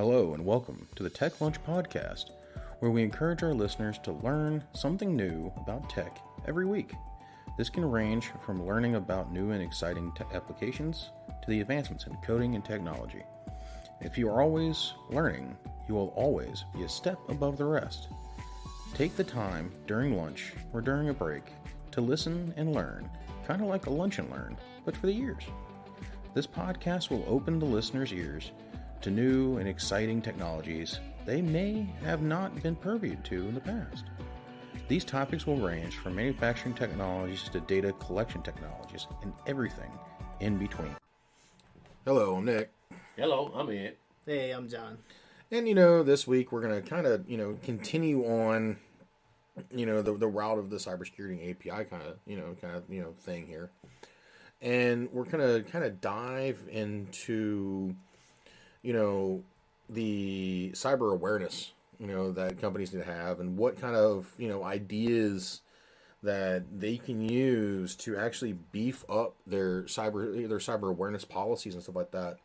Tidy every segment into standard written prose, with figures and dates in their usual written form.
Hello and welcome to the Tech Lunch Podcast, where we encourage our listeners to learn something new about tech every week. This can range from learning about new and exciting applications to the advancements in coding and technology. If you are always learning, you will always be a step above the rest. Take the time during lunch or during a break to listen and learn, kind of like a lunch and learn, but for the ears. This podcast will open the listeners' ears to new and exciting technologies they may have not been privy to in the past. These topics will range from manufacturing technologies to data collection technologies and everything in between. Hello, I'm Nick. Hello, I'm Ed. Hey, I'm John. And, this week we're going to kind of, continue on, the route of the cybersecurity API kind of thing here. And we're going to kind of dive into the cyber awareness, that companies need to have and what kind of, ideas that they can use to actually beef up their cyber awareness policies and stuff like that,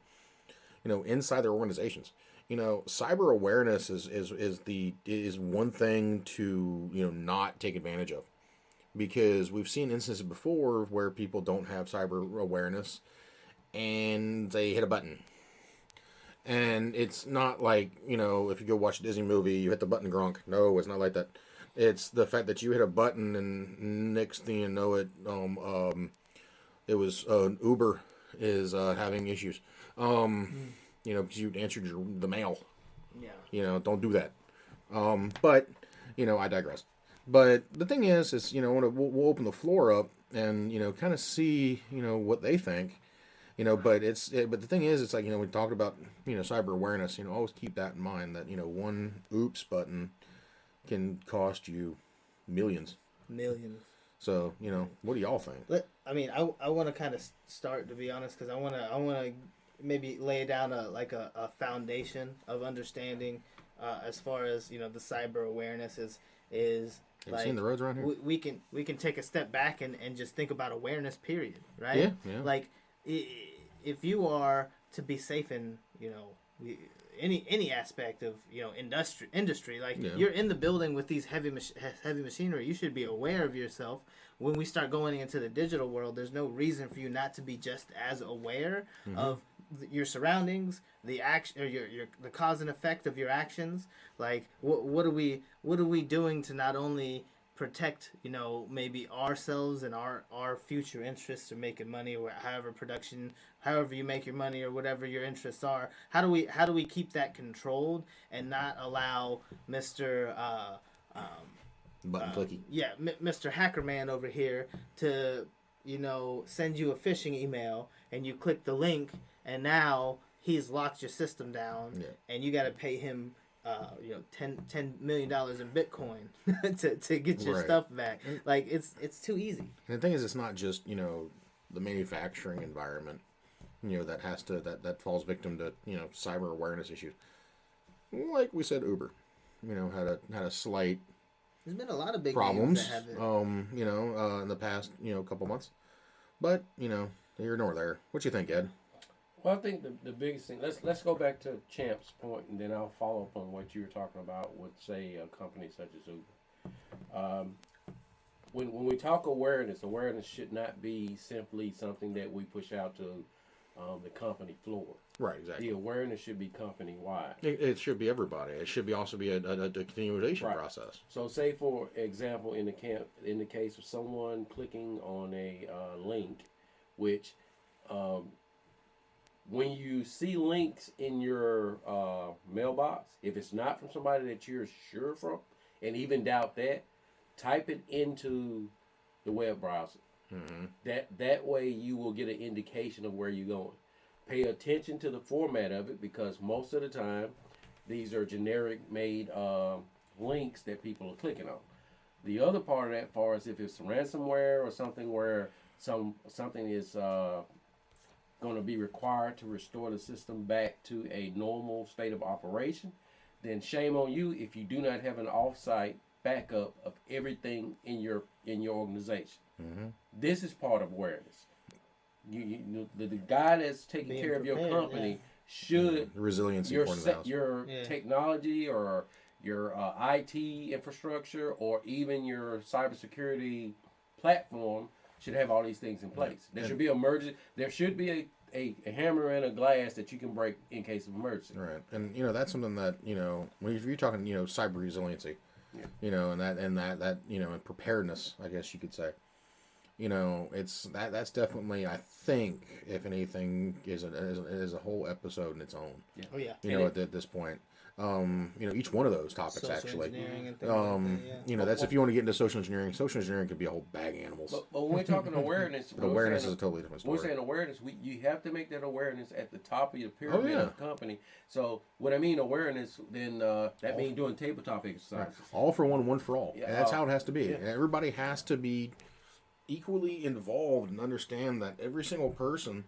inside their organizations. Cyber awareness is one thing to, not take advantage of, because we've seen instances before where people don't have cyber awareness and they hit a button. And it's not like, if you go watch a Disney movie, you hit the button, Gronk. No, it's not like that. It's the fact that you hit a button and next thing you know it was Uber is having issues. Because you answered the mail. Yeah. Don't do that. But, I digress. But the thing is we'll open the floor up and, kind of see, what they think. But but the thing is, it's like, we talked about, cyber awareness, always keep that in mind that, one oops button can cost you millions. So, what do y'all think? I want to kind of start, to be honest, because I want to maybe lay down a foundation of understanding as far as, the cyber awareness is Have you seen the roads around here? We can take a step back and just think about awareness, period, right? Yeah. Like, if you are to be safe in any aspect of industry, like you're in the building with these heavy machinery, you should be aware of yourself. When we start going into the digital world, there's no reason for you not to be just as aware of your surroundings, the action, or the cause and effect of your actions. Like what are we doing to not only protect maybe ourselves and our future interests of making money, or however you make your money or whatever your interests are. How do we keep that controlled and not allow Mr. Button clicky. Mr. Hackerman over here to send you a phishing email and you click the link and now he's locked your system down and you got to pay him $10 million in Bitcoin to get your stuff back. Like it's too easy. And the thing is, it's not just the manufacturing environment that falls victim to cyber awareness issues. Like we said, Uber had a slight there's been a lot of big problems names that have it. in the past couple months, but here nor there. What you think, Ed? Well, I think the biggest thing, let's go back to Champ's point, and then I'll follow up on what you were talking about with, say, a company such as Uber. When we talk awareness should not be simply something that we push out to the company floor. Right, exactly. The awareness should be company-wide. It should be everybody. It should also be a continuation process. So, say for example, in the case of someone clicking on a link, which when you see links in your mailbox, if it's not from somebody that you're sure from, and even doubt that, type it into the web browser. Mm-hmm. That way you will get an indication of where you're going. Pay attention to the format of it, because most of the time these are generic made links that people are clicking on. The other part of that, far as if it's ransomware or something where something is going to be required to restore the system back to a normal state of operation, then shame on you if you do not have an off-site backup of everything in your organization. Mm-hmm. This is part of awareness. The guy that's taking care of your company should The resiliency your part of the house. your Yeah. technology or your IT infrastructure or even your cybersecurity platform should have all these things in place. There should be emergency. There should be a hammer and a glass that you can break in case of emergency. Right, and that's something that when you're talking cyber resiliency, and that and preparedness, I guess you could say. It's that's definitely, I think, if anything, is a whole episode in its own. Yeah. Oh yeah. At this point, each one of those topics Social actually. engineering and things like that, yeah. That's if you want to get into social engineering. Social engineering could be a whole bag of animals. But when we're talking awareness, But awareness is a totally different story. When we're saying awareness, you have to make that awareness at the top of your pyramid of the company. So when I mean awareness, then that means doing tabletop exercises. All for one, one for all. Yeah. And that's how it has to be. Yeah. Everybody has to be equally involved and understand that every single person,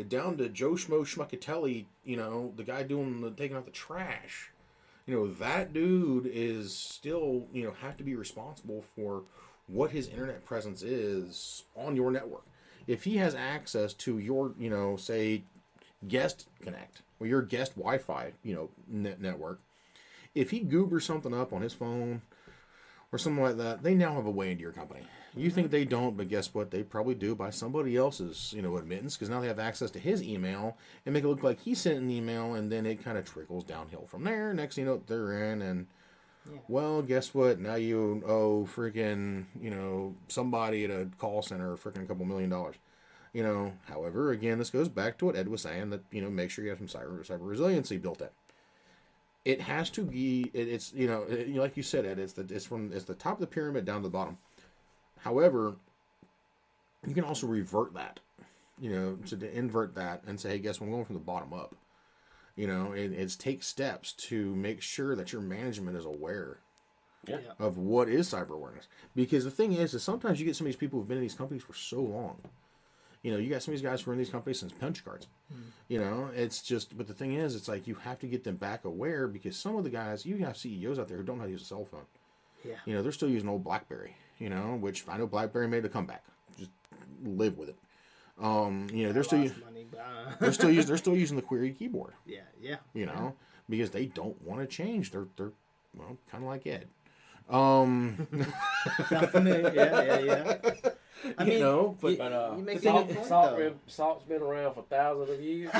down to Joe Schmo Schmuckatelli, the guy taking out the trash, that dude is still, have to be responsible for what his internet presence is on your network. If he has access to your, say, guest connect or your guest Wi-Fi, network, if he goobers something up on his phone or something like that, they now have a way into your company. You think they don't, but guess what? They probably do by somebody else's, admittance, because now they have access to his email and make it look like he sent an email, and then it kind of trickles downhill from there. Next thing you know, they're in, and well, guess what? Now you owe freaking, somebody at a call center freaking a couple $1 million. However, again, this goes back to what Ed was saying, that, make sure you have some cyber resiliency built in. It has to be, it's, like you said, Ed, it's the top of the pyramid down to the bottom. However, you can also revert that, to invert that and say, hey, guess what? I'm going from the bottom up. It's take steps to make sure that your management is aware of what is cyber awareness. Because the thing is sometimes you get some of these people who've been in these companies for so long. You got some of these guys who are in these companies since punch cards. It's just, but the thing is, it's like you have to get them back aware, because some of the guys, you have CEOs out there who don't know how to use a cell phone. Yeah. They're still using old BlackBerry, which I know BlackBerry made a comeback. Just live with it. They're still money, they're still using the Query keyboard. Yeah. Because they don't want to change. They're kind of like Ed. Yeah. I mean, but you make a good point, though. Salt's been around for thousands of years,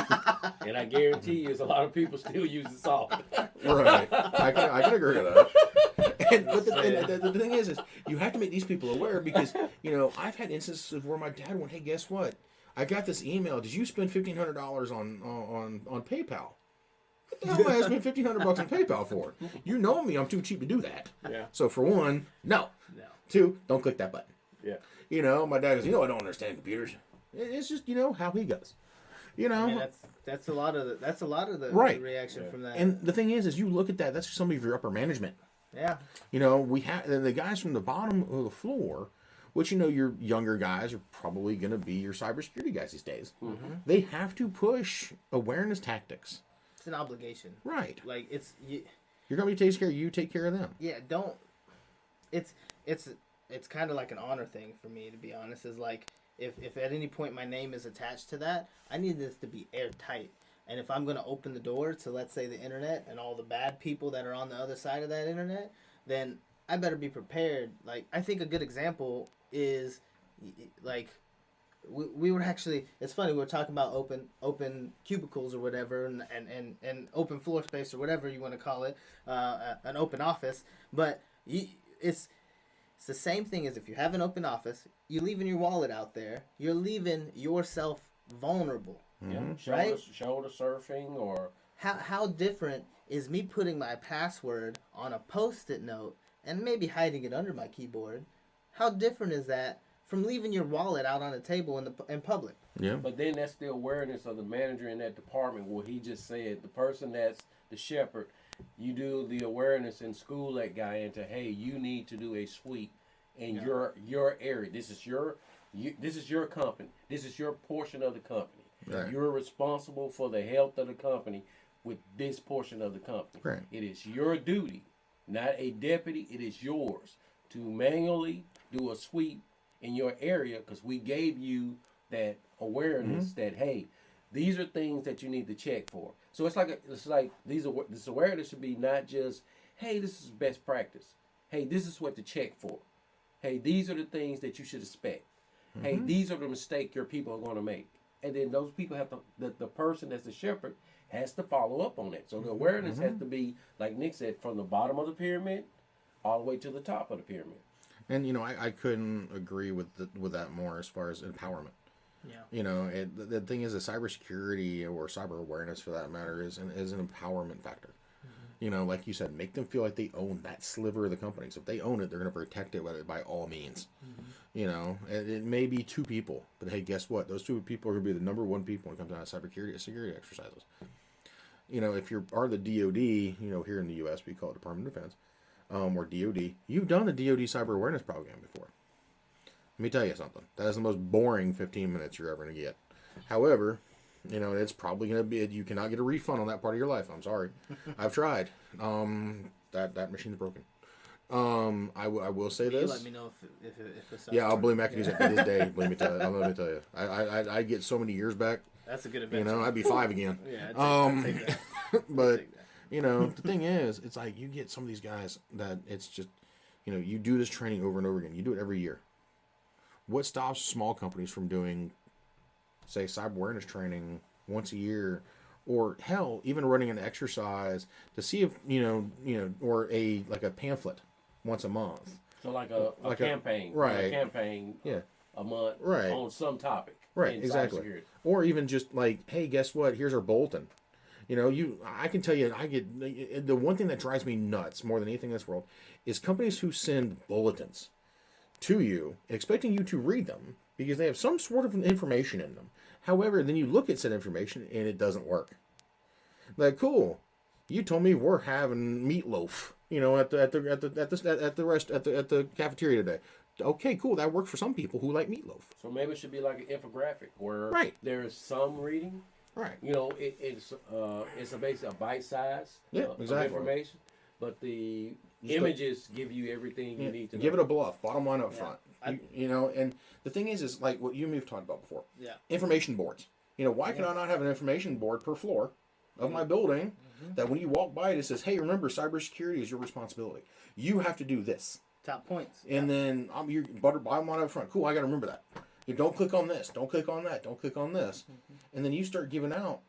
and I guarantee you, there's a lot of people still using salt. Right, I can agree with that. But the thing is you have to make these people aware, because I've had instances of where my dad went, hey, guess what? I got this email. Did you spend $1,500 on PayPal? What the hell am I spend $1,500 on PayPal for? You know me, I'm too cheap to do that. Yeah. So for one, no. 2, don't click that button. Yeah. My dad goes, I don't understand computers. It's just, how he goes. I mean, that's a lot of the right. the reaction from that. And the thing is you look at that, that's some of your upper management. Yeah. We have the guys from the bottom of the floor, which, your younger guys are probably going to be your cybersecurity guys these days. Mm-hmm. They have to push awareness tactics. It's an obligation. Right. Like, your company takes care of you, take care of them. Yeah, it's kind of like an honor thing for me, to be honest. Is like, if at any point my name is attached to that, I need this to be airtight. And if I'm going to open the door to, let's say, the internet and all the bad people that are on the other side of that internet, then I better be prepared. Like, I think a good example is, like, we were actually, it's funny, we were talking about open cubicles or whatever, and open floor space or whatever you want to call it, an open office. But it's the same thing as if you have an open office, you're leaving your wallet out there, you're leaving yourself vulnerable. Yeah, right? Shoulder surfing, or how different is me putting my password on a Post-it note and maybe hiding it under my keyboard? How different is that from leaving your wallet out on a table in public? Yeah. But then that's the awareness of the manager in that department, where he just said the person that's the shepherd. You do the awareness and school that guy into, hey, you need to do a sweep in your area. This is your company. This is your portion of the company. Right. You're responsible for the health of the company with this portion of the company. Right. It is your duty, not a deputy. It is yours to manually do a sweep in your area, because we gave you that awareness that, hey, these are things that you need to check for. So it's like this awareness should be not just, hey, this is best practice. Hey, this is what to check for. Hey, these are the things that you should expect. Hey, these are the mistakes your people are going to make. And then those people have to, the person that's the shepherd has to follow up on it. So the awareness has to be, like Nick said, from the bottom of the pyramid all the way to the top of the pyramid. And, you know, I couldn't agree with that more as far as empowerment. Yeah. You know, the thing is that cybersecurity or cyber awareness, for that matter, is an empowerment factor. You know, like you said, make them feel like they own that sliver of the company. So if they own it, they're going to protect it by all means. You know, it may be 2 people, but hey, guess what? Those 2 people are going to be the number 1 people when it comes down to security exercises. You know, if you are the DoD, you know, here in the U.S. we call it Department of Defense, or DoD, you've done the DoD cyber awareness program before. Let me tell you something. That is the most boring 15 minutes you're ever going to get. However, you know, it's probably going to be, you cannot get a refund on that part of your life. I'm sorry. I've tried. That machine's broken. I will say this. Let me know if it's yeah, I'll blame Mac to this day. Let me tell you. I get so many years back. That's a good adventure. You know, I'd be 5 again. Yeah, I'd take that. But, you know, the thing is, it's like you get some of these guys that it's just, you know, you do this training over and over again. You do it every year. What stops small companies from doing, say, cyber awareness training once a year, or hell, even running an exercise to see if you know, or a pamphlet once a month. So like a campaign, right? A campaign, a month, right, on some topic, right? Exactly. Or even just like, hey, guess what? Here's our bulletin. You know, I can tell you, I get the one thing that drives me nuts more than anything in this world is companies who send bulletins to you, expecting you to read them because they have some sort of information in them. However, then you look at said information and it doesn't work. Like, cool, you told me we're having meatloaf, you know, at the cafeteria today. Okay, cool, that works for some people who like meatloaf. So maybe it should be like an infographic where there is some reading. Right. You know, it's basically a bite size of information, but the images give you everything you need to know. Give it a bluff, bottom line up front. You know, and the thing is like what you and me have talked about before. Yeah. Information boards. You know, why can I not have an information board per floor of my building that when you walk by it says, hey, remember, cybersecurity is your responsibility. You have to do this. Top points. And then you're bottom line up front. Cool, I got to remember that. You don't click on this. Don't click on that. Don't click on this. And then you start giving out,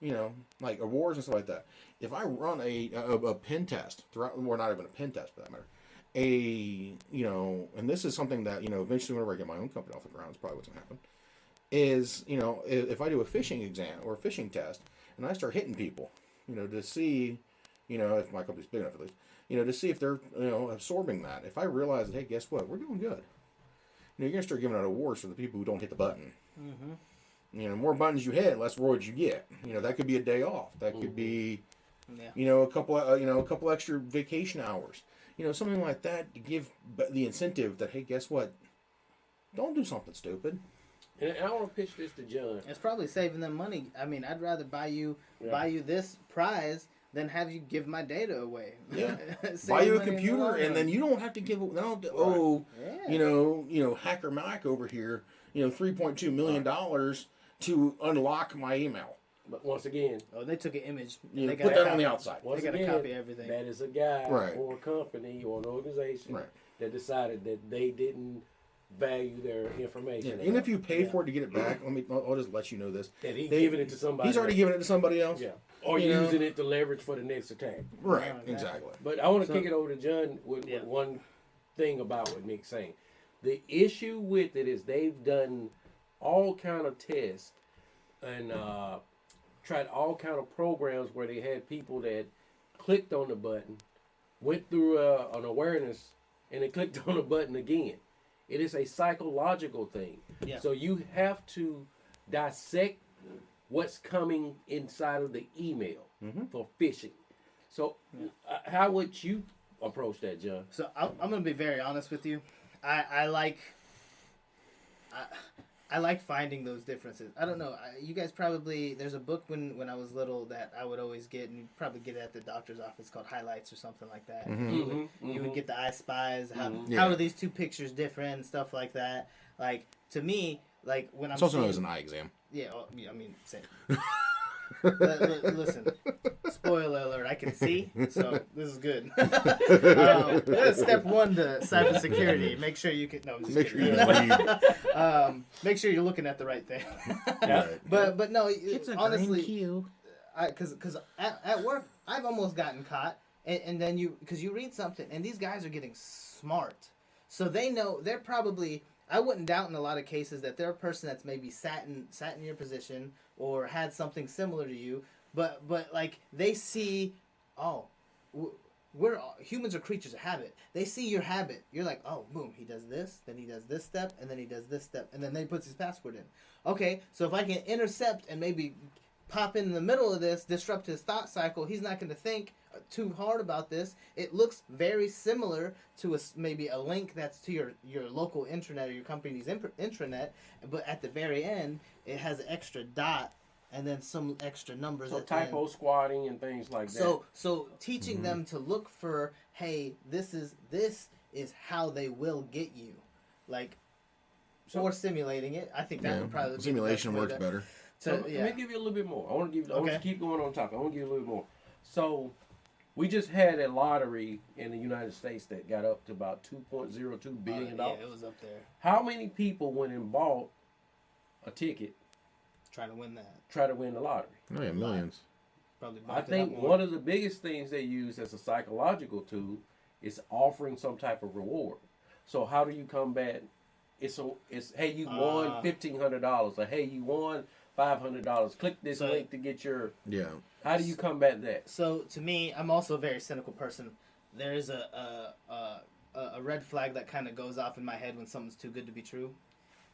you know, like awards and stuff like that. If I run a pen test, or not even a pen test for that matter, you know, and this is something that, you know, eventually whenever I get my own company off the ground, it's probably what's going to happen, is, you know, if I do a phishing exam or a phishing test and I start hitting people, you know, to see, you know, if my company's big enough at least, you know, to see if they're, you know, absorbing that. If I realize that, hey, guess what? We're doing good. You know, you're going to start giving out awards for the people who don't hit the button. You know, more buttons you hit, less rewards you get. You know, that could be a day off. That could be, you know, a couple extra vacation hours. You know, something like that to give the incentive that, hey, guess what? Don't do something stupid. And I want to pitch this to John. It's probably saving them money. I mean, I'd rather buy you this prize than have you give my data away. Yeah. Buy you a computer, and then you don't have to give. You know, Hacker Mike over here, you know, $3.2 million to unlock my email. But once again, they took an image. You know, put that on the outside. Once they got to copy everything. That is a guy or a company or an organization that decided that they didn't value their information. Even if you pay for it to get it back, I'll just let you know this. That he's giving it to somebody. He's already given it to somebody else. Yeah. Or using it to leverage for the next attack. Right. Exactly. But I want to kick it over to John with one thing about what Nick's saying. The issue with it is they've done all kind of tests and tried all kind of programs where they had people that clicked on the button, went through an awareness, and they clicked on the button again. It is a psychological thing. Yeah. So you have to dissect what's coming inside of the email for phishing. So how would you approach that, John? So I'm going to be very honest with you. I like finding those differences. I don't know. You guys probably, there's a book when I was little that I would always get, and you'd probably get it at the doctor's office called Highlights or something like that. You would get the I Spies. How are these two pictures different and stuff like that. Like, to me, like when I'm it's also known as an eye exam. Yeah, I mean, same. Listen, spoiler alert, I can see, so this is good. Step one to cybersecurity: make sure you can. No, I'm just Make sure kidding. you Make sure you're looking at the right thing. Right. But no, It's a honestly, green cue. because at work I've almost gotten caught, and then you read something, and these guys are getting smart, so they know they're probably. I wouldn't doubt in a lot of cases that they're a person that's maybe sat in your position or had something similar to you, but like they see, humans are creatures of habit. They see your habit. You're like, oh, boom, he does this, then he does this step, and then he does this step, and then he puts his password in. Okay, so if I can intercept and maybe pop in the middle of this, disrupt his thought cycle, he's not going to think too hard about this. It looks very similar to maybe a link that's to your local intranet or your company's intranet, but at the very end, it has an extra dot and then some extra numbers. So at the end. typo squatting and things like that. So teaching them to look for, hey, this is how they will get you, like, or simulating it. I think that would probably be simulation the best way works better. So let me give you a little bit more. I want to keep going on top. I want to give you a little bit more. So we just had a lottery in the United States that got up to about $2.02 billion. Yeah, it was up there. How many people went and bought a ticket Try to win that. try to win the lottery? Oh yeah, millions. Probably. I think one of the biggest things they use as a psychological tool is offering some type of reward. So how do you combat? It's hey, you won $1,500, or hey, you won $500. Click this link to get your. Yeah. How do you combat that? So to me, I'm also a very cynical person. There is a red flag that kind of goes off in my head when something's too good to be true.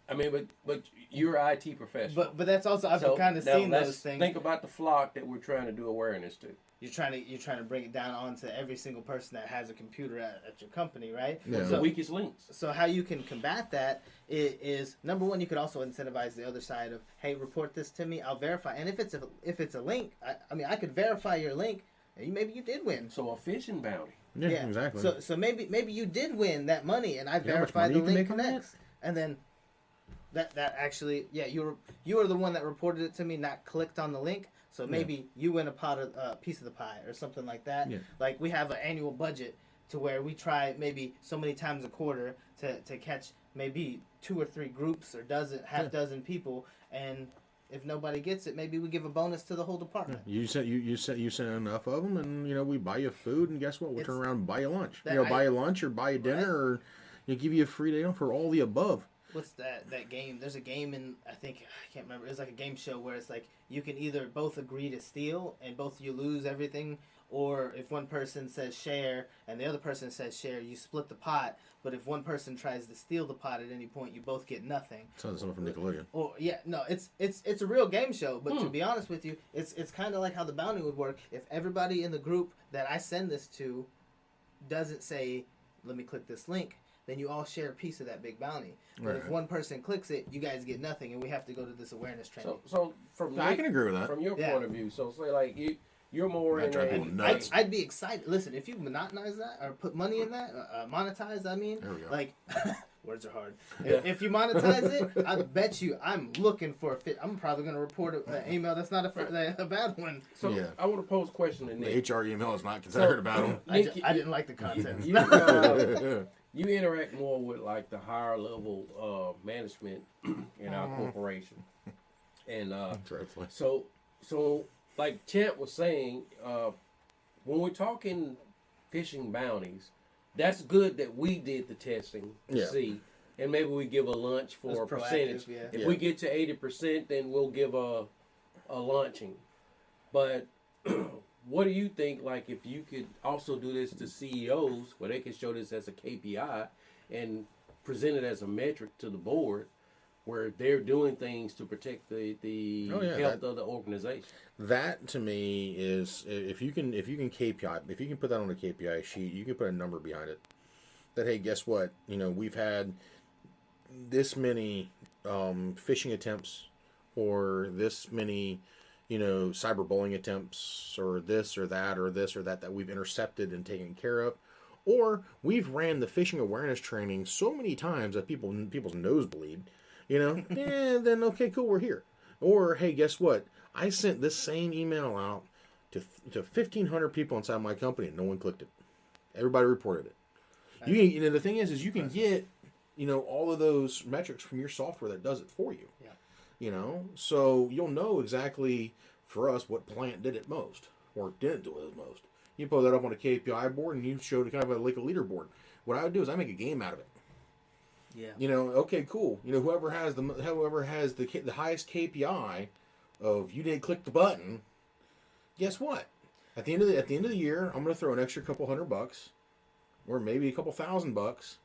I mean, but you're an IT professional. But that's also I've kind of seen those things. Think about the flock that we're trying to do awareness to. You're trying to bring it down onto every single person that has a computer at your company, right? Yeah. The weakest links. So how you can combat that is number one, you could also incentivize the other side of, hey, report this to me, I'll verify. And if it's a link, I mean, I could verify your link, and maybe you did win. So a phishing bounty. Yeah, exactly. So maybe you did win that money, and I verified the link connects, and then that actually, you were the one that reported it to me, not clicked on the link. So maybe you win a piece of the pie or something like that. Yeah. Like we have an annual budget to where we try maybe so many times a quarter to catch maybe 2 or 3 groups or half dozen people, and if nobody gets it, maybe we give a bonus to the whole department. You sent enough of them, and we buy you food, and guess what? We'll turn around and buy you lunch. Buy you lunch or buy you dinner, or give you a free day for all the above. What's that game? There's a game I can't remember. It's like a game show where it's like you can either both agree to steal and both you lose everything, or if one person says share and the other person says share, you split the pot. But if one person tries to steal the pot at any point, you both get nothing. Sounds like something from Nickelodeon. Or it's a real game show. But to be honest with you, it's kind of like how the bounty would work. If everybody in the group that I send this to doesn't say, "Let me click this link," then you all share a piece of that big bounty. But if one person clicks it, you guys get nothing, and we have to go to this awareness training. So I can agree with that. From your point of view, so say like you're more in I'd be excited. Listen, if you monetize that or put money in that, monetize. I mean, there we go. Like words are hard. If you monetize it, I bet you I'm looking for a fit. I'm probably going to report an email that's not a bad one. So I want to pose a question to Nick. The HR email is not considered a bad one. I didn't like the content. You interact more with like the higher level management in our corporation, and so like Champ was saying, when we're talking phishing bounties, that's good that we did the testing to see, and maybe we give a lunch for a percentage. If we get to 80%, then we'll give a launching. But what do you think? Like, if you could also do this to CEOs, where they can show this as a KPI and present it as a metric to the board, where they're doing things to protect the health of the organization. That to me is if you can KPI, if you can put that on a KPI sheet, you can put a number behind it. That hey, guess what? We've had this many phishing attempts, or this many cyberbullying attempts, or this or that that we've intercepted and taken care of. Or we've ran the phishing awareness training so many times that people's nose bleed. Then okay, cool, we're here. Or, hey, guess what? I sent this same email out to 1,500 people inside my company, and no one clicked it. Everybody reported it. The thing is you can get, all of those metrics from your software that does it for you. Yeah. So you'll know exactly, for us, what plant did it most or didn't do it most. You pull that up on a KPI board, and you show kind of like a leaderboard. What I would do is I make a game out of it. Yeah. Okay, cool. Whoever has the highest KPI of you didn't click the button, guess what? At the end of the year, I'm going to throw an extra couple $100, or maybe a couple $1,000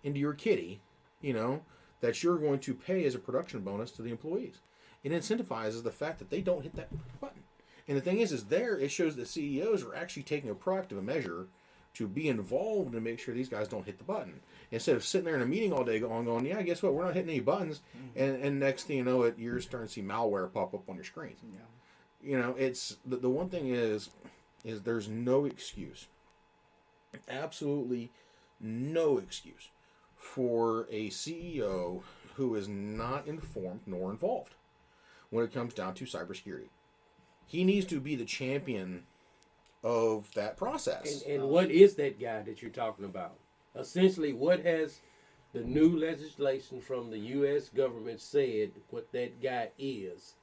into your kitty, that you're going to pay as a production bonus to the employees. It incentivizes the fact that they don't hit that button. And the thing is it shows that CEOs are actually taking a proactive measure to be involved and make sure these guys don't hit the button. Instead of sitting there in a meeting all day going, yeah, guess what? We're not hitting any buttons. Mm-hmm. And next thing you know, you're starting to see malware pop up on your screen. Yeah. It's the one thing is there's no excuse. Absolutely no excuse for a CEO who is not informed nor involved when it comes down to cybersecurity. He needs to be the champion of that process. And what is that guy that you're talking about? Essentially, what has the new legislation from the U.S. government said what that guy is?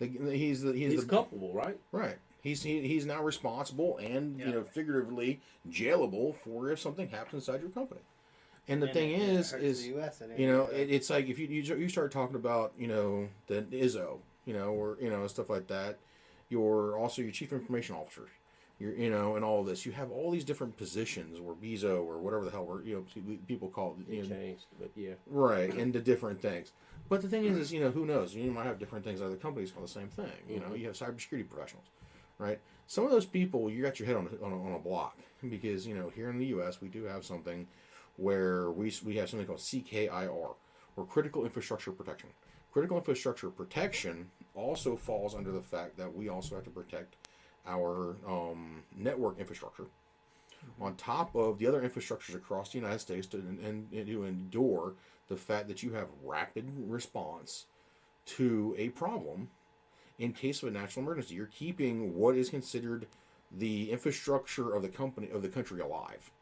He's culpable, right? Right. He's now responsible and figuratively jailable for if something happens inside your company. And the thing is the US, it's like if you start talking about the ISO, or stuff like that, your chief information officers, and all of this. You have all these different positions, or BISO, or whatever the hell people call it. Changed, but yeah. Right, and the different things. But the thing is who knows? You might have different things. Other companies call the same thing. Mm-hmm. You have cybersecurity professionals, right? Some of those people, you got your head on a block because here in the U.S. we do have something where we have something called CKIR, or Critical Infrastructure Protection. Critical Infrastructure Protection also falls under the fact that we also have to protect our network infrastructure, on top of the other infrastructures across the United States to endure the fact that you have rapid response to a problem in case of a national emergency. You're keeping what is considered the infrastructure of the country alive.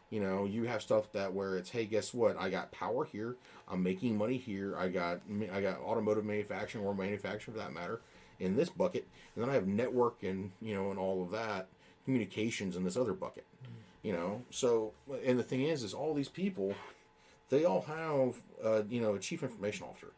You have stuff where it's, hey, guess what? I got power here. I'm making money here. I got automotive manufacturing, or manufacturing for that matter, in this bucket, and then I have network and and all of that, communications in this other bucket. So, and the thing is all these people, they all have a chief information officer,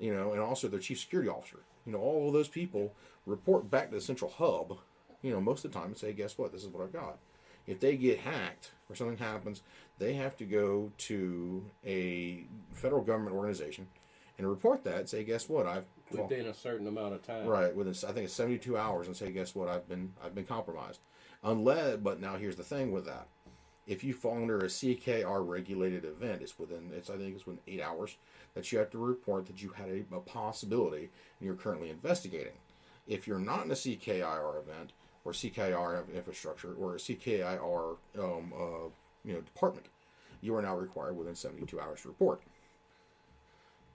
and also their chief security officer. All of those people report back to the central hub, most of the time, and say, guess what? This is what I've got. If they get hacked or something happens, they have to go to a federal government organization and report that. Say, guess what? Within a certain amount of time. Right, within I think it's 72 hours, and say, guess what? I've been compromised. But now here's the thing with that: if you fall under a CKR regulated event, I think it's within 8 hours that you have to report that you had a possibility and you're currently investigating. If you're not in a CKIR event, or CKIR infrastructure, or a CKIR department, you are now required within 72 hours to report.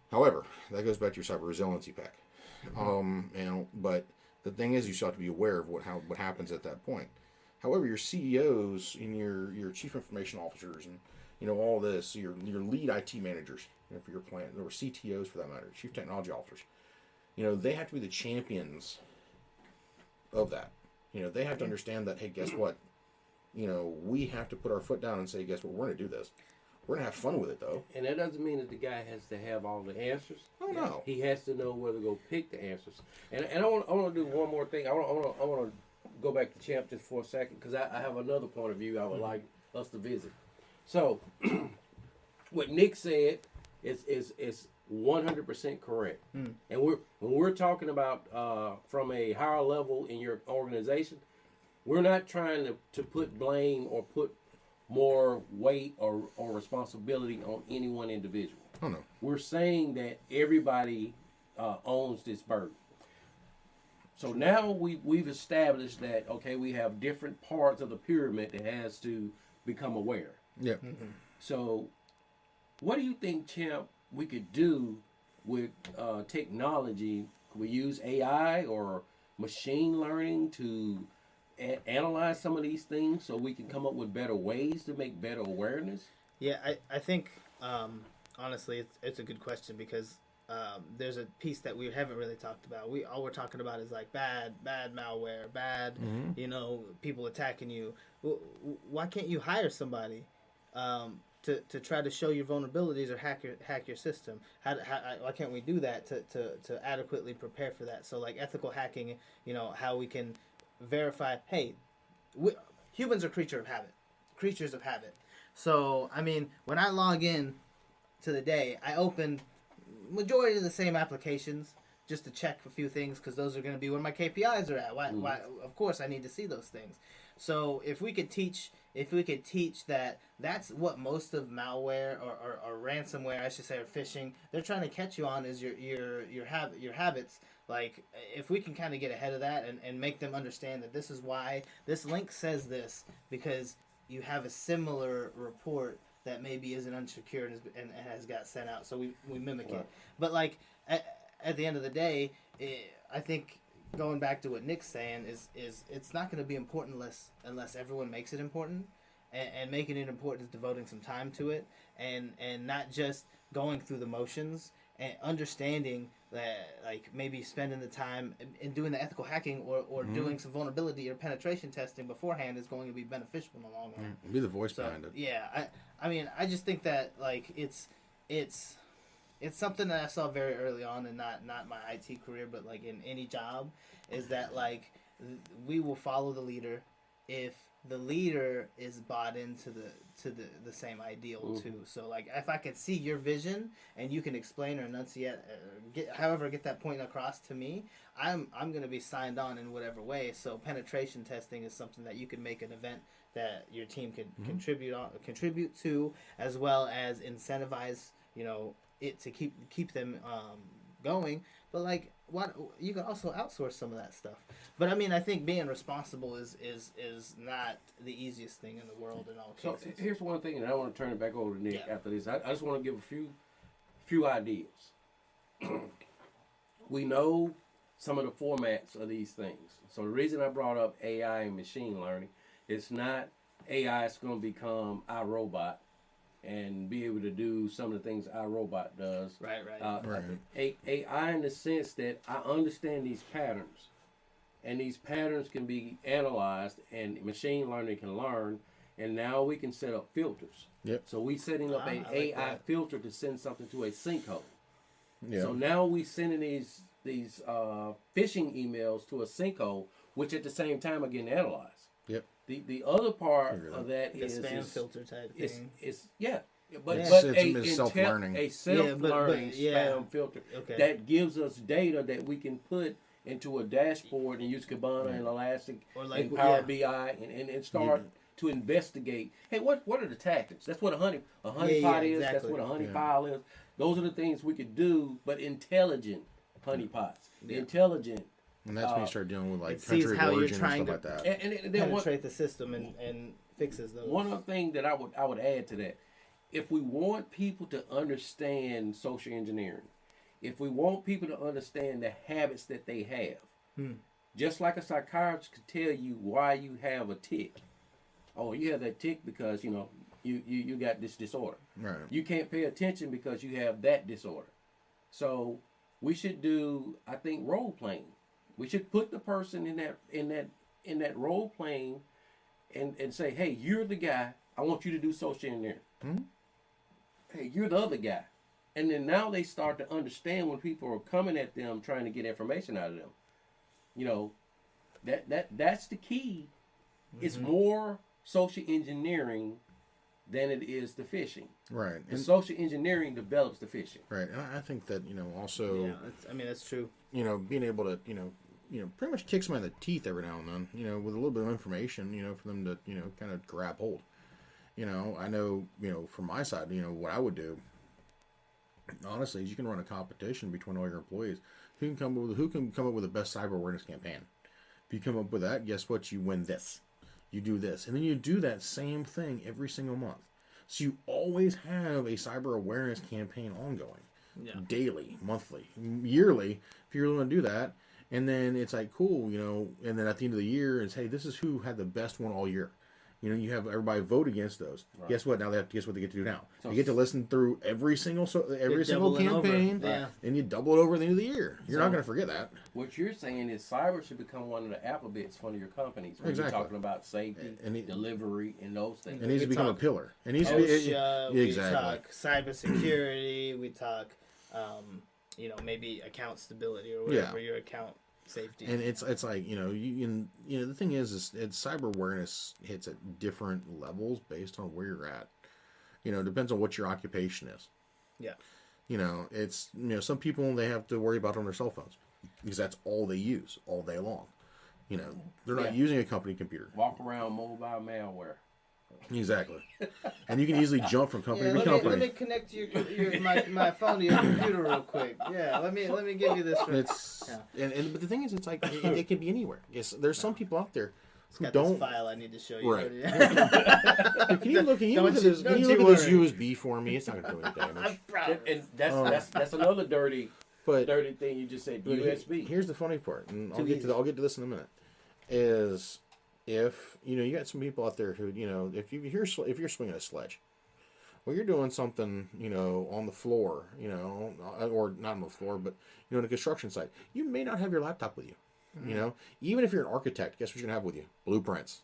However, that goes back to your cyber resiliency pack. But the thing is, you still have to be aware of what happens at that point. However, your CEOs and your chief information officers and all this, your lead IT managers for your plant, or CTOs for that matter, chief technology officers, they have to be the champions of that. They have to understand that, hey, guess what? We have to put our foot down and say, guess what? We're going to do this. We're going to have fun with it, though. And that doesn't mean that the guy has to have all the answers. Oh, no. He has to know where to go pick the answers. And I want to do one more thing. I want to go back to Champ just for a second, because I have another point of view I would like us to visit. So, what Nick said is 100% correct. And when we're talking about from a higher level in your organization, we're not trying to put blame or put more weight or responsibility on any one individual. Oh, no. We're saying that everybody owns this burden. So now we've established that, okay, we have different parts of the pyramid that has to become aware. Yeah. So what do you think, Champ, we could do with technology we use AI or machine learning to analyze some of these things so we can come up with better ways to make better awareness? Yeah, I think honestly it's a good question because there's a piece that we haven't really talked about. All we're talking about is like bad malware, bad people attacking you. Why can't you hire somebody to try to show your vulnerabilities or hack your system? Why can't we do that to adequately prepare for that? So like ethical hacking, how we can verify. Hey, humans are creatures of habit. So I mean, when I log in to the day, I open majority of the same applications just to check a few things because those are going to be where my KPIs are at. Why? Of course, I need to see those things. So if we could teach that that's what most of malware or ransomware, I should say, or phishing, they're trying to catch you on is your habits. Like if we can kind of get ahead of that and make them understand that this is why this link says this because you have a similar report that maybe isn't unsecured and has got sent out, so we mimic it. But like at the end of the day, I think going back to what Nick's saying is it's not going to be important unless everyone makes it important, and making it important is devoting some time to it, and not just going through the motions, and understanding that like maybe spending the time in doing the ethical hacking or doing some vulnerability or penetration testing beforehand is going to be beneficial in the long run. Be the voice behind it. Yeah, I mean, I just think that like it's something that I saw very early on, and not my IT career, but like in any job, is that like we will follow the leader if the leader is bought into the same ideal too. So like if I can see your vision and you can explain or enunciate, get that point across to me, I'm going to be signed on in whatever way. So penetration testing is something that you can make an event that your team can contribute to, as well as incentivize it to keep them going. But like what you can also outsource some of that stuff. But I mean, I think being responsible is not the easiest thing in the world in all cases. So here's one thing, and I want to turn it back over to Nick after this. I just want to give a few ideas. We know some of the formats of these things. So the reason I brought up AI and machine learning, it's not AI is going to become iRobot and be able to do some of the things iRobot does. Right. AI in the sense that I understand these patterns, and these patterns can be analyzed, and machine learning can learn, and now we can set up filters. Yep. So we setting up an AI filter to send something to a sinkhole. Yeah. So now we sending these phishing emails to a sinkhole, which at the same time are getting analyzed. Yep. The other part of that the is spam filter type thing. But it's self-learning. A self-learning spam filter that gives us data that we can put into a dashboard and use Kibana and Elastic and Power BI and start to investigate. Hey, what are the tactics? That's what a honeypot is. That's what a honeypile is. Those are the things we could do, but intelligent honeypots. Intelligent. And that's when you start dealing with like country of origin and stuff like that. And penetrate the system and fixes those. One other thing that I would add to that, if we want people to understand social engineering, if we want people to understand the habits that they have, just like a psychiatrist could tell you why you have a tic. Oh, you have that tic because you got this disorder. Right. You can't pay attention because you have that disorder. So we should do, I think, role playing. We should put the person in that role playing, and say, hey, you're the guy. I want you to do social engineering. Mm-hmm. Hey, you're the other guy. And then now they start to understand when people are coming at them trying to get information out of them. That's the key. Mm-hmm. It's more social engineering than it is the phishing. Right. And social engineering develops the phishing. Right. And I think that, also... Yeah, that's true. Being able to, pretty much kick somebody in the teeth every now and then, with a little bit of information, for them to, kind of grab hold. I know, from my side, what I would do, honestly, is you can run a competition between all your employees. Who can come up with the best cyber awareness campaign? If you come up with that, guess what? You win this. You do this. And then you do that same thing every single month. So you always have a cyber awareness campaign ongoing. daily, monthly, yearly, if you're willing to do that. And then it's like, cool, and then at the end of the year, it's, hey, this is who had the best one all year. You have everybody vote against those. Right. Guess what? Now they have to guess what they get to do now. So, you get to listen through every single campaign, and you double it over at the end of the year. You're not going to forget that. What you're saying is cyber should become one of the alphabets for one of your companies. When you're talking about safety, delivery, and those things. It needs to become a pillar. It needs to be we talk cybersecurity. We talk, maybe account stability or whatever your account. Safety. And it's like the thing is cyber awareness hits at different levels based on where you're at. It depends on what your occupation is. Yeah. It's some people, they have to worry about it on their cell phones because that's all they use all day long. They're not using a company computer. Walk around mobile malware. Exactly. And you can easily jump from company to company. Let me connect my phone to your computer real quick. Yeah, let me give you this. But the thing is, it's like it can be anywhere. Yes, there's some people out there who don't. This file I need to show you. Right. Can you look at this USB for me? It's not going to do any damage. And that's another dirty thing you just said. USB. Here's the funny part, and I'll get to this in a minute. Is if you got some people out there who if you're swinging a sledge, well, you're doing something on the floor, or not on the floor, but in a construction site, you may not have your laptop with you. Mm-hmm. Even if you're an architect, guess what you're gonna have with you? Blueprints.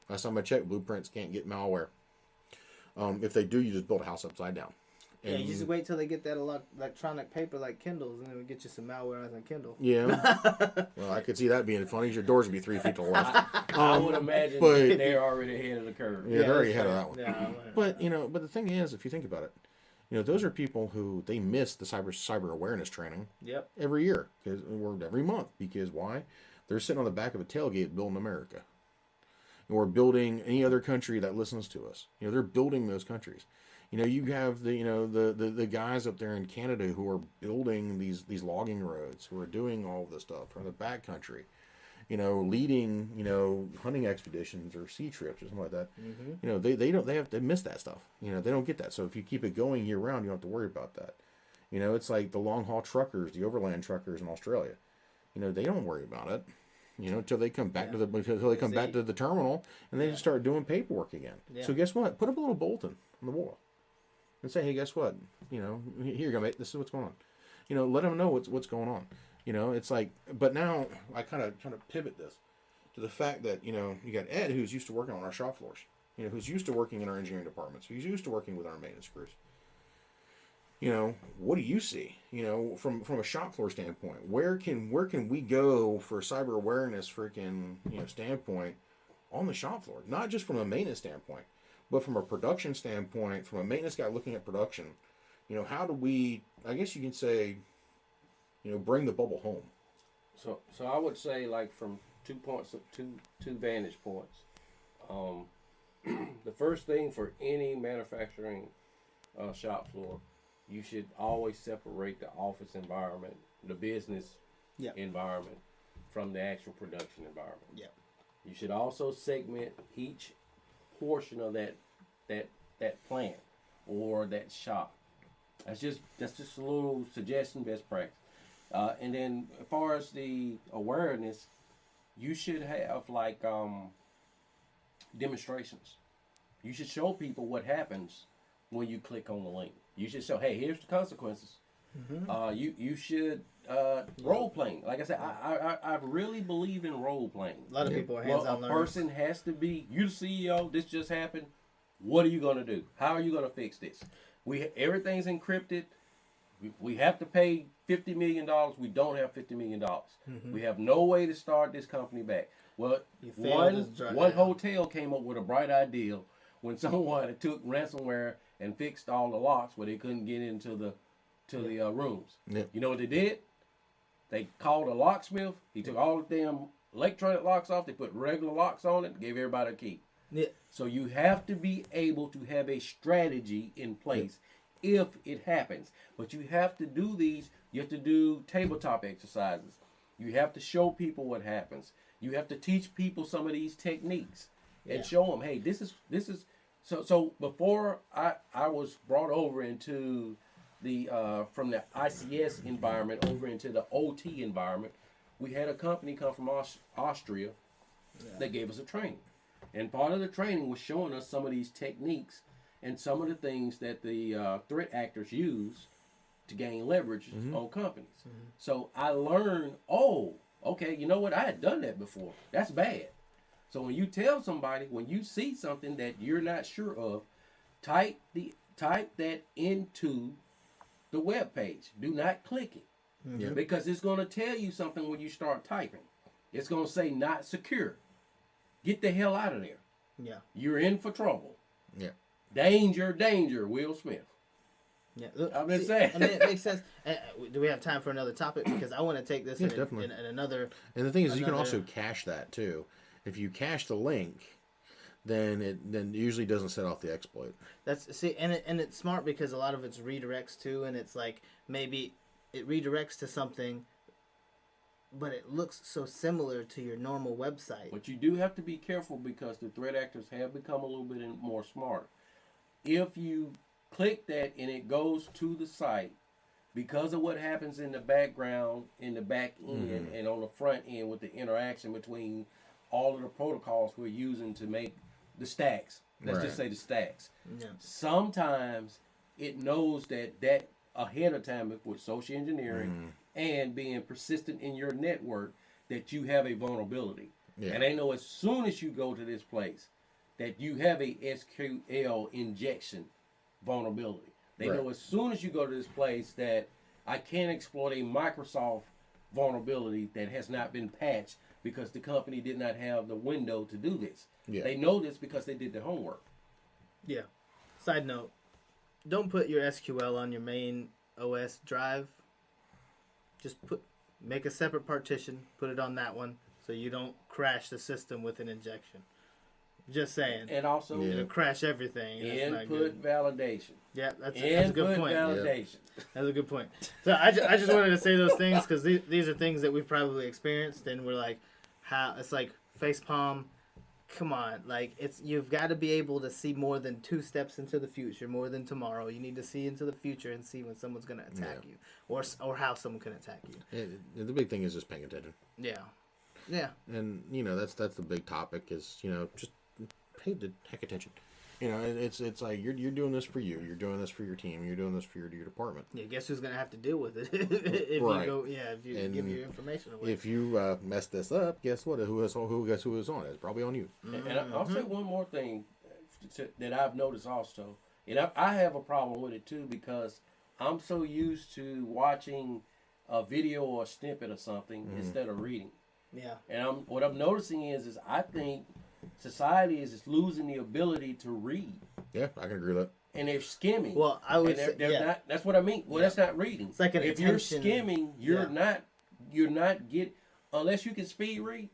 Last time I checked, blueprints can't get malware. If they do, you just build a house upside down. And you just wait till they get that electronic paper like Kindles, and then we get you some malware on Kindle. Yeah. Well, I could see that being funny. Your doors would be 3 feet to the left. I would imagine they're already ahead of the curve. Yeah, they're already ahead of that one. Yeah, but the thing is, if you think about it, those are people who they miss the cyber awareness training. Yep. Every year, or every month, because why? They're sitting on the back of a tailgate building America, or building any other country that listens to us. They're building those countries. You have the guys up there in Canada who are building these logging roads, who are doing all this stuff from the backcountry, leading hunting expeditions or sea trips or something like that. Mm-hmm. They miss that stuff. They don't get that. So if you keep it going year round, you don't have to worry about that. It's like the long haul truckers, the overland truckers in Australia. They don't worry about it. Until they come back to the terminal, and they just start doing paperwork again. Yeah. So guess what? Put up a little bulletin on the wall. And say, hey, guess what? Here you go, mate. This is what's going on. Let them know what's going on. It's like, but now I kind of pivot this to the fact that you got Ed, who's used to working on our shop floors. Who's used to working in our engineering departments. Who's used to working with our maintenance crews. What do you see? From a shop floor standpoint, where can we go for cyber awareness, standpoint on the shop floor? Not just from a maintenance standpoint. But from a production standpoint, from a maintenance guy looking at production, how do we, I guess you can say, bring the bubble home? So I would say, like, from 2 points, two vantage points. The first thing for any manufacturing shop floor, you should always separate the office environment, the business environment, from the actual production environment. Yeah. You should also segment each portion of that plant or that shop. That's just a little suggestion, best practice. And then as far as the awareness, you should have demonstrations. You should show people what happens when you click on the link. You should show, hey, here's the consequences. Mm-hmm. You should role playing. Like I said, I really believe in role playing. A lot of people are hands-on learners. A person has to be, you the CEO, this just happened. What are you going to do? How are you going to fix this? Everything's encrypted. We have to pay $50 million. We don't have $50 million. Mm-hmm. We have no way to start this company back. Well, one hotel came up with a bright idea when someone took ransomware and fixed all the locks where they couldn't get into the rooms. Yep. You know what they did? They called a locksmith. He took all the damn electronic locks off. They put regular locks on it. Gave everybody a key. Yeah. So you have to be able to have a strategy in place if it happens. But you have to do these. You have to do tabletop exercises. You have to show people what happens. You have to teach people some of these techniques and show them, hey, this is. So before I was brought over into the from the ICS environment over into the OT environment, we had a company come from Austria that gave us a training. And part of the training was showing us some of these techniques and some of the things that the threat actors use to gain leverage on companies. So I learned, oh, okay, you know what? I had done that before. That's bad. So when you tell somebody, when you see something that you're not sure of, type that into the web page. Do not click it. Because it's going to tell you something when you start typing. It's going to say not secure. Get the hell out of there. Yeah. You're in for trouble. Yeah. Danger, danger, Will Smith. Yeah, look, I've been saying. I mean, it makes sense. Do we have time for another topic? Because I want to take this in another. And the thing is, you can also cache that too. If you cache the link, then it usually doesn't set off the exploit. And it's smart because a lot of it's redirects too, and it's like maybe it redirects to something, but it looks so similar to your normal website. But you do have to be careful because the threat actors have become a little bit more smart. If you click that and it goes to the site, because of what happens in the background, in the back end, and on the front end with the interaction between all of the protocols we're using to make the stacks. Let's just say the stacks. Yeah. Sometimes it knows that ahead of time with social engineering and being persistent in your network that you have a vulnerability. Yeah. And they know as soon as you go to this place that you have a SQL injection vulnerability. They know as soon as you go to this place that I can't exploit a Microsoft vulnerability that has not been patched because the company did not have the window to do this. Yeah. They know this because they did their homework. Yeah. Side note, don't put your SQL on your main OS drive. Just make a separate partition, put it on that one so you don't crash the system with an injection. Just saying. And also, it'll crash everything. Input validation. Yeah, that's a good point. Validation. That's a good point. So I just wanted to say those things because these are things that we've probably experienced, and we're like, how it's like facepalm. Come on, like you've got to be able to see more than 2 steps into the future, more than tomorrow. You need to see into the future and see when someone's going to attack you, or how someone can attack you. The big thing is just paying attention. Yeah, yeah. And that's the big topic is just pay the heck attention. It's like you're doing this for you. You're doing this for your team. You're doing this for your department. Yeah, guess who's gonna have to deal with it if you go? Yeah, if you give your information away. If you mess this up, guess what? Who is on it? It's probably on you. And I'll say one more thing that I've noticed also, and I have a problem with it too because I'm so used to watching a video or a snippet or something instead of reading. Yeah. And what I'm noticing is I think society is losing the ability to read. Yeah, I can agree with that. And they're skimming. Well, I would say, not, that's what I mean. Well, that's not reading. It's like if you're skimming, you're not unless you can speed read,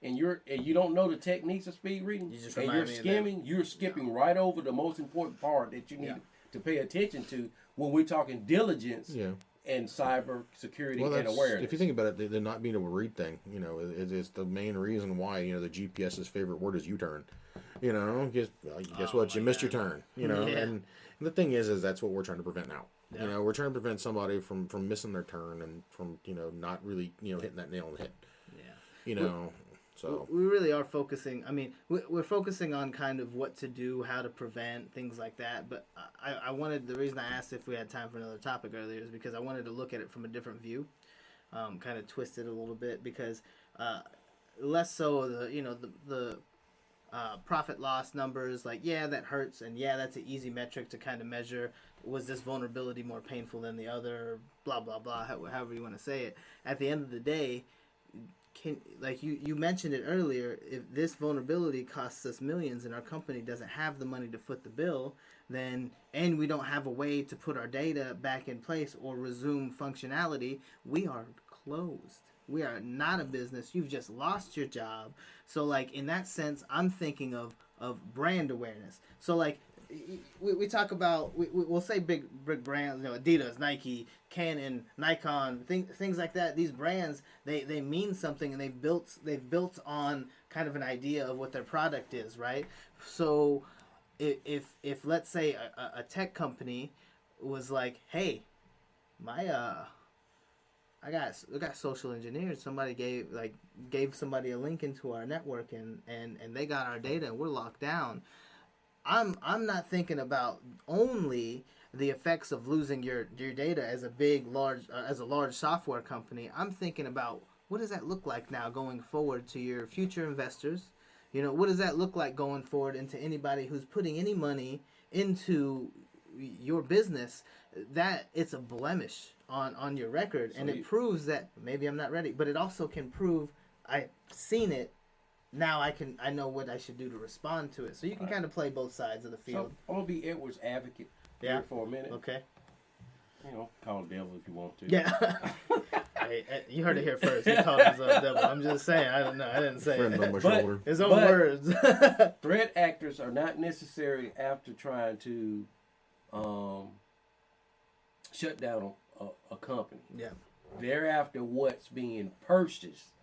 and you don't know the techniques of speed reading, and you're skimming, you're skipping right over the most important part that you need to pay attention to when we're talking diligence. Yeah. And cyber security and awareness. If you think about it, the not being able to read thing, is the main reason why the GPS's favorite word is U-turn. Guess what? You missed your turn. And the thing is that's what we're trying to prevent now. Yeah. We're trying to prevent somebody from missing their turn and from not really hitting that nail on the head. Yeah. So we really are focusing. I mean, we're focusing on kind of what to do, how to prevent things like that. But I wanted, the reason I asked if we had time for another topic earlier is because I wanted to look at it from a different view, kind of twist it a little bit because less so the profit loss numbers, like that hurts, and that's an easy metric to kind of measure. Was this vulnerability more painful than the other? Blah blah blah. However you want to say it. At the end of the day. Like you mentioned it earlier, if this vulnerability costs us millions and our company doesn't have the money to foot the bill, and we don't have a way to put our data back in place or resume functionality, we are closed. We are not a business. You've just lost your job. So like in that sense, I'm thinking of brand awareness. So like we talk about we'll say big brands, Adidas, Nike, Canon, Nikon, things like that. These brands they mean something, and they've built on kind of an idea of what their product is, right? So if let's say a tech company was like, hey, my I got social engineered. Somebody gave somebody a link into our network and they got our data and we're locked down. I'm not thinking about only the effects of losing your data as a large software company. I'm thinking about what does that look like now going forward to your future investors. What does that look like going forward into anybody who's putting any money into your business? That it's a blemish on your record, and it proves that maybe I'm not ready, but it also can prove I've seen it. Now I know what I should do to respond to it. So you can kind of play both sides of the field. So I'm gonna be Edward's advocate here for a minute. Okay. Call him devil if you want to. Yeah. Hey, you heard it here first. He called himself devil. I'm just saying. I don't know. I didn't say it. On my shoulder. His own words. Threat actors are not necessary after trying to shut down a company. Yeah. They're after what's being purchased.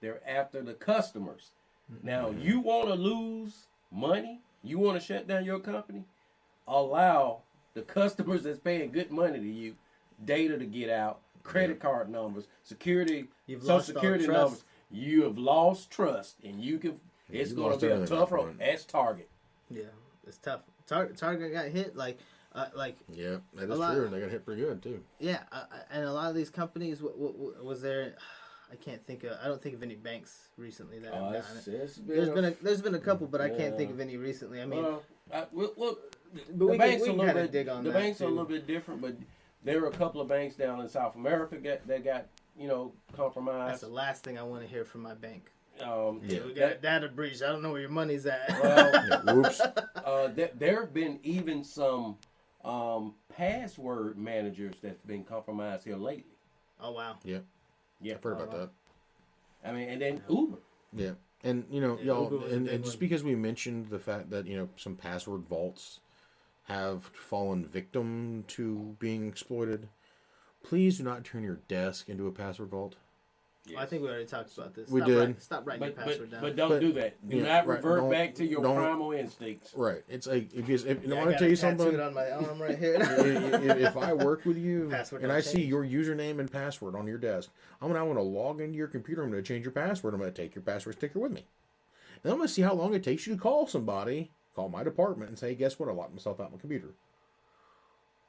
They're after the customers. Mm-hmm. Now, you want to lose money? You want to shut down your company? Allow the customers that's paying good money to you, data to get out, credit card numbers, social security numbers. You have lost trust, and it's going to be a tough road. That's Target. Yeah, it's tough. Target got hit yeah, that is true. They got hit pretty good too. Yeah, and a lot of these companies was there. I don't think of any banks recently that have gotten it. There's been a couple, but I can't think of any recently. I mean, the banks are a little bit different, but there were a couple of banks down in South America that got compromised. That's the last thing I want to hear from my bank. We got a data breach. I don't know where your money's at. Well, whoops. There have been even some password managers that's been compromised here lately. Oh wow. Yeah. I've heard about that. I mean, and then Uber. Yeah. And y'all, and just because we mentioned the fact that some password vaults have fallen victim to being exploited, please do not turn your desk into a password vault. Yes. Well, I think we already talked about this. We did. Stop writing your password down. But don't do that. Do not revert back to your primal instincts. Right. It's like if I want to tell you something. On my arm right here. if I work with you and I see your username and password on your desk, I'm going to log into your computer. I'm going to change your password. I'm going to take your password sticker with me. And I'm going to see how long it takes you to call somebody, call my department, and say, guess what? I locked myself out of my computer.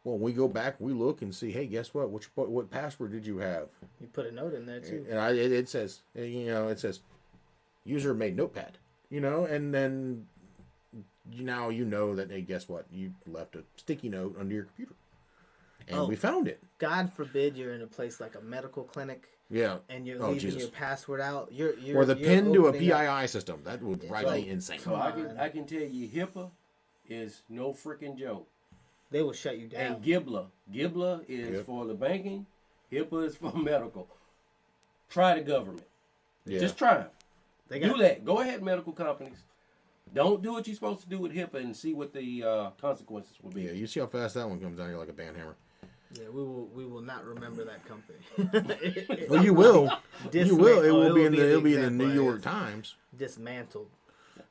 Well, we go back, we look and see, hey, guess what? What password did you have? You put a note in there too. And it says, user made notepad, and then now you know that, hey, guess what? You left a sticky note under your computer. And we found it. God forbid you're in a place like a medical clinic. Yeah. And you're leaving your password out. Or the pin to a PII system. That would drive me insane. So I can tell you, HIPAA is no freaking joke. They will shut you down. And GIBLA is for the banking. HIPAA is for medical. Try the government. Yeah. Just try them. Do that. Go ahead, medical companies. Don't do what you're supposed to do with HIPAA and see what the consequences will be. Yeah, you see how fast that one comes down here like a band hammer. Yeah, we will not remember that company. Well, you will. You will. It'll be in the New York Times. Dismantled.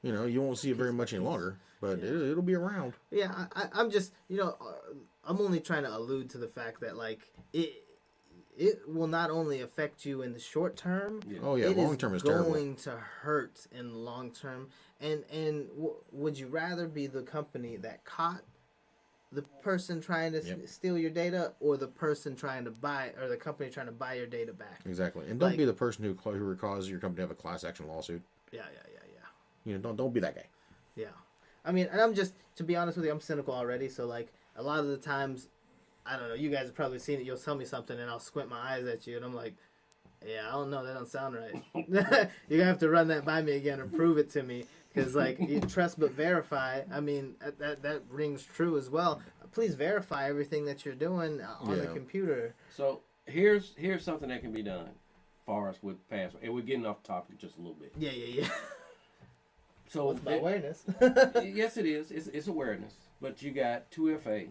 You won't see it very much any longer, but it'll be around. Yeah, I'm just, I'm only trying to allude to the fact that it will not only affect you in the short term. Yeah. Oh yeah, long term is terrible. It's going to hurt in the long term. And would you rather be the company that caught the person trying to steal your data, or the person trying to buy, or the company trying to buy your data back? Exactly, and don't be the person who causes your company to have a class action lawsuit. Yeah. Don't be that guy. Yeah, I mean, and I'm just, to be honest with you, I'm cynical already. So a lot of the times, I don't know. You guys have probably seen it. You'll tell me something, and I'll squint my eyes at you, and I'm like, yeah, I don't know. That don't sound right. You're gonna have to run that by me again and prove it to me. Because you trust but verify. I mean, that rings true as well. Please verify everything that you're doing on the computer. So here's something that can be done, far as with password. And we're getting off topic just a little bit. Yeah. So it's about awareness. Yes, it is. It's awareness. But you got 2FA,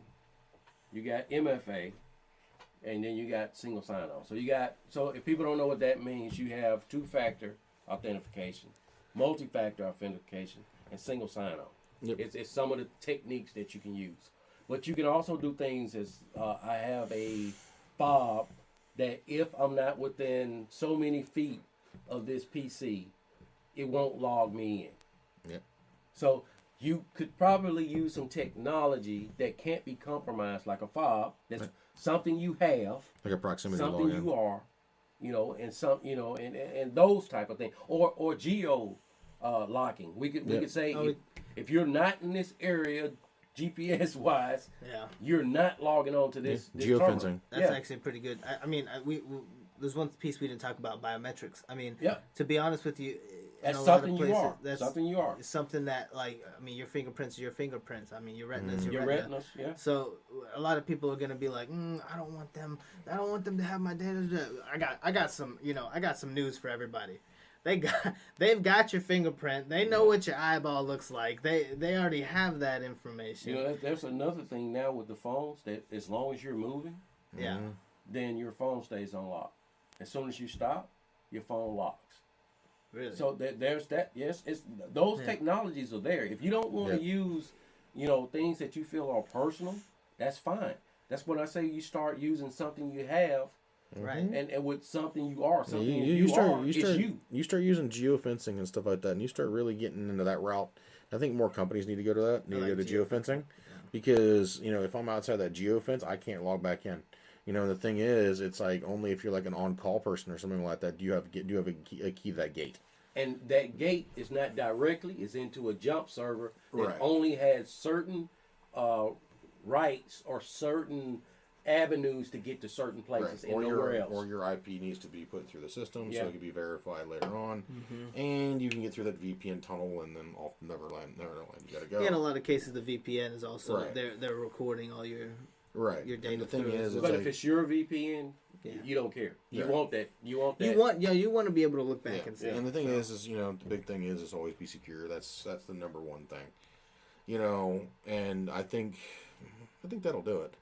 you got MFA, and then you got single sign-on. So if people don't know what that means, you have two-factor authentication, multi-factor authentication, and single sign-on. Yep. It's some of the techniques that you can use. But you can also do things as I have a fob that if I'm not within so many feet of this PC, it won't log me in. Yep. So you could probably use some technology that can't be compromised, like a fob. That's something you have, like a proximity something login. you are, and some, and those type of things, or geo locking. We could say if you're not in this area, GPS wise, you're not logging on to this geofencing. That's actually pretty good. I mean, we there's one piece we didn't talk about, biometrics. I mean, to be honest with you, that's something you are. That's something you are. It's something that, like, I mean, your fingerprints are your fingerprints. I mean, your retinas, your retinas. Yeah. So a lot of people are gonna be like, I don't want them to have my data. I got some news for everybody. They've got your fingerprint. They know what your eyeball looks like. They already have that information. There's another thing now with the phones that as long as you're moving, then your phone stays unlocked. As soon as you stop, your phone locks. Really? So there's that. Yes, it's those technologies are there. If you don't want to use, things that you feel are personal, that's fine. That's when I say you start using something you have. Right, and with something you are, something you start using geofencing and stuff like that, and you start really getting into that route. I think more companies need to go to that. Need to go to geofencing, because if I'm outside that geofence, I can't log back in. The thing is, it's like only if you're like an on-call person or something like that, do you have a key to that gate. And that gate is not directly; it's into a jump server that only has certain rights or certain avenues to get to certain places and nowhere else. Or your IP needs to be put through the system so it can be verified later on. And you can get through that VPN tunnel and then off Neverland. You gotta go. In a lot of cases, the VPN is also they're recording all your your data. And the thing is, but if it's your VPN, you don't care. You want that. You want that. You want to be able to look back and see. And the thing is the big thing is always be secure. That's the number one thing. And I think that'll do it.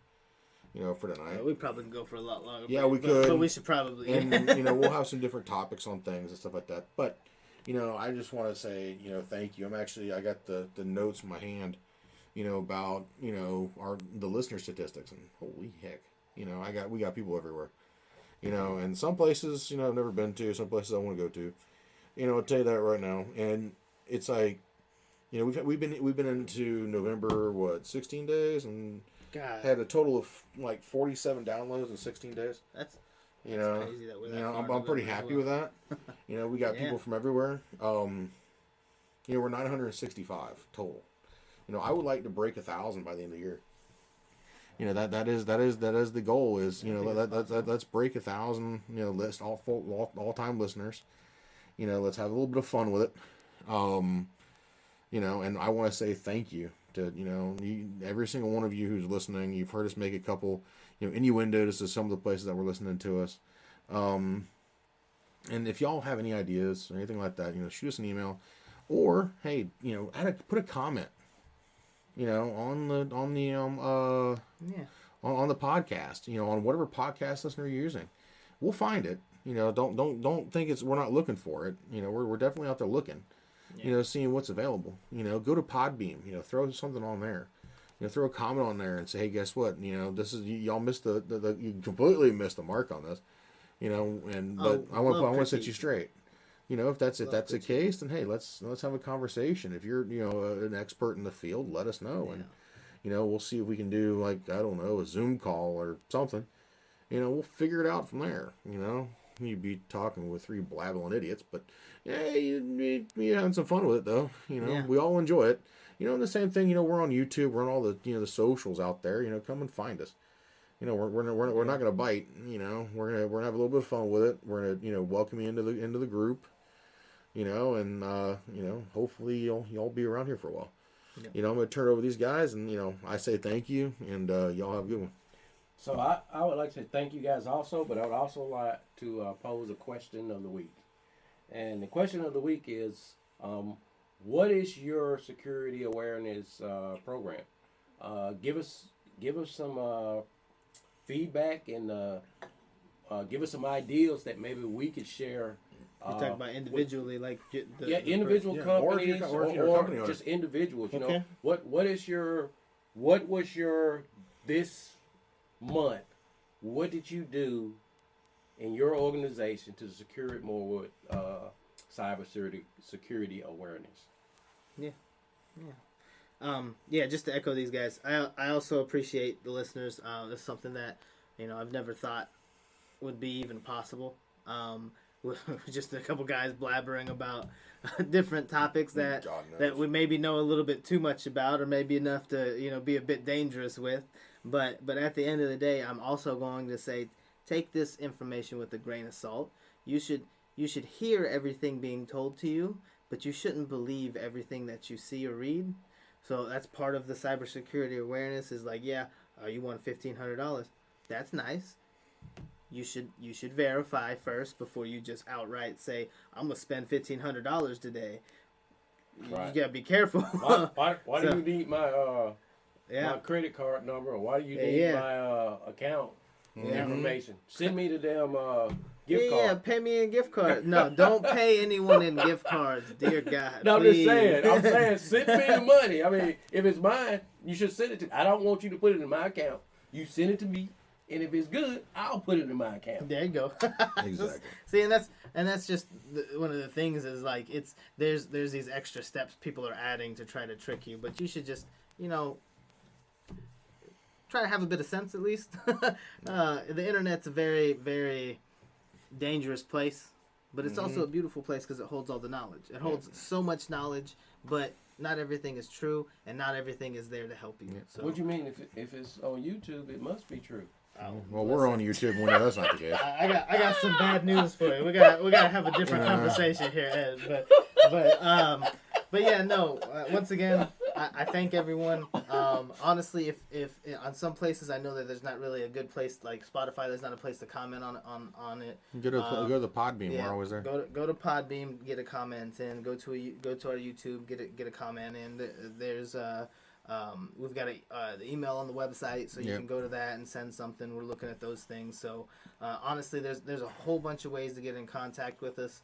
For tonight. We probably could go for a lot longer. Yeah, we could. But we should probably. And, we'll have some different topics on things and stuff like that. But, I just want to say, thank you. I got the notes in my hand, about, the listener statistics. And holy heck, we got people everywhere. And some places, I've never been to. Some places I want to go to. I'll tell you that right now. And it's like, we've been into November, 16 days? And had a total of like 47 downloads in 16 days. That's crazy that we're that I'm pretty happy with that. We got people from everywhere. We're 965 total. I would like to break 1,000 by the end of the year. That is the goal. Is let's break 1,000. List all time listeners. Let's have a little bit of fun with it. And I want to say thank you to every single one of you who's listening. You've heard us make a couple innuendos to some of the places that were listening to us. And if y'all have any ideas or anything like that, shoot us an email, or hey, put a comment, on the podcast, on whatever podcast listener you're using. We'll find it. Don't think we're not looking for it. We're definitely out there looking. Seeing what's available. Go to Podbeam. Throw something on there. Throw a comment on there and say, hey, guess what? This is y'all missed you completely missed the mark on this. But I want to set you straight. If that's the case, then hey, let's have a conversation. If you're an expert in the field, let us know, and we'll see if we can do like a Zoom call or something. We'll figure it out from there. You'd be talking with three blabbling idiots, but yeah, you're having some fun with it though. We all enjoy it. And the same thing. We're on YouTube. We're on all the the socials out there. Come and find us. We're not gonna bite. We're gonna have a little bit of fun with it. We're gonna welcome you into the group. And hopefully y'all be around here for a while. Yeah. I'm gonna turn it over to these guys, and I say thank you, and y'all have a good one. So I would like to thank you guys also, but I would also like to pose a question of the week. And the question of the week is, what is your security awareness program? Give us some feedback and give us some ideas that maybe we could share. You're talking about individually, individual companies or just individuals. Okay. What is your what was this month? What did you do in your organization to secure it more with security awareness? Yeah. Just to echo these guys, I also appreciate the listeners. It's something that I've never thought would be even possible. Just a couple guys blabbering about different topics that we maybe know a little bit too much about, or maybe enough to be a bit dangerous with. But at the end of the day, I'm also going to say, take this information with a grain of salt. You should hear everything being told to you, but you shouldn't believe everything that you see or read. So that's part of the cybersecurity awareness. Is like, you want $1,500. That's nice. You should verify first before you just outright say, I'm gonna spend $1,500 today. Right. You gotta be careful. Why do you need my my credit card number, or why do you need my account information? Send me the damn gift card. Yeah, pay me in gift card. No, don't pay anyone in gift cards, dear God. No, I'm just saying. I'm saying, send me the money. I mean, if it's mine, you should send it to me. I don't want you to put it in my account. You send it to me. And if it's good, I'll put it in my account. There you go. Exactly. See, and that's just one of the things is like there's these extra steps people are adding to try to trick you, but you should just try to have a bit of sense at least. The internet's a very, very dangerous place, but it's also a beautiful place because it holds all the knowledge. It holds so much knowledge, but not everything is true, and not everything is there to help you. So. What do you mean? If it's on YouTube, it must be true. Well, we're on YouTube, and we know that's not the case. I got some bad news for you. We gotta have a different conversation here, Ed. But yeah, no. Once again, I thank everyone. Honestly, if on some places I know that there's not really a good place like Spotify, there's not a place to comment on it. Go to the Podbean. Yeah, we're always there. Go to Podbean, get a comment in. Go to our YouTube, get a comment in. There's we've got the email on the website, so you can go to that and send something. We're looking at those things. So honestly, there's a whole bunch of ways to get in contact with us.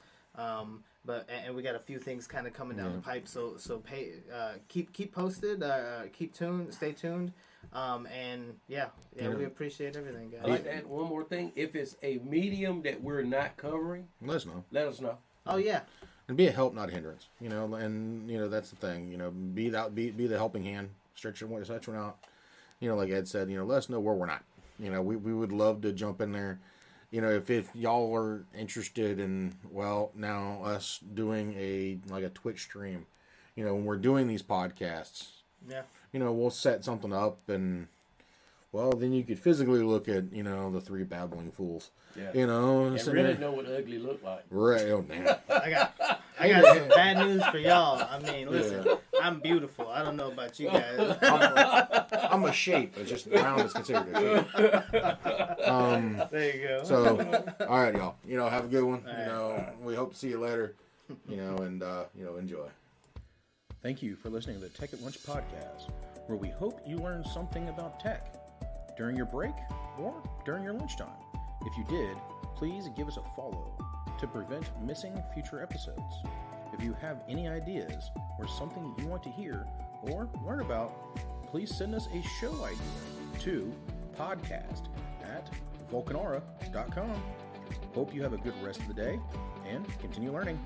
But we got a few things kind of coming down the pipe. So keep posted. Stay tuned. We appreciate everything, guys. I'd like to add one more thing. If it's a medium that we're not covering, let us know. Let us know. Oh yeah. And be a help, not a hindrance. And that's the thing. Be the helping hand. Stretch one out. Like Ed said, let us know where we're not. We would love to jump in there. If y'all are interested in now us doing a Twitch stream, when we're doing these podcasts, we'll set something up and then you could physically look at the three babbling fools. Yeah. And really know what ugly look like. Right. Oh damn. I got some bad news for y'all. I mean, listen, I'm beautiful. I don't know about you guys. I'm a shape. It's just round is considered a shape. There you go. So, all right, y'all. Have a good one. We hope to see you later. And enjoy. Thank you for listening to the Tech at Lunch podcast, where we hope you learned something about tech during your break or during your lunchtime. If you did, please give us a follow to prevent missing future episodes. If you have any ideas or something you want to hear or learn about, please send us a show idea to podcast@vulcanara.com. Hope you have a good rest of the day and continue learning.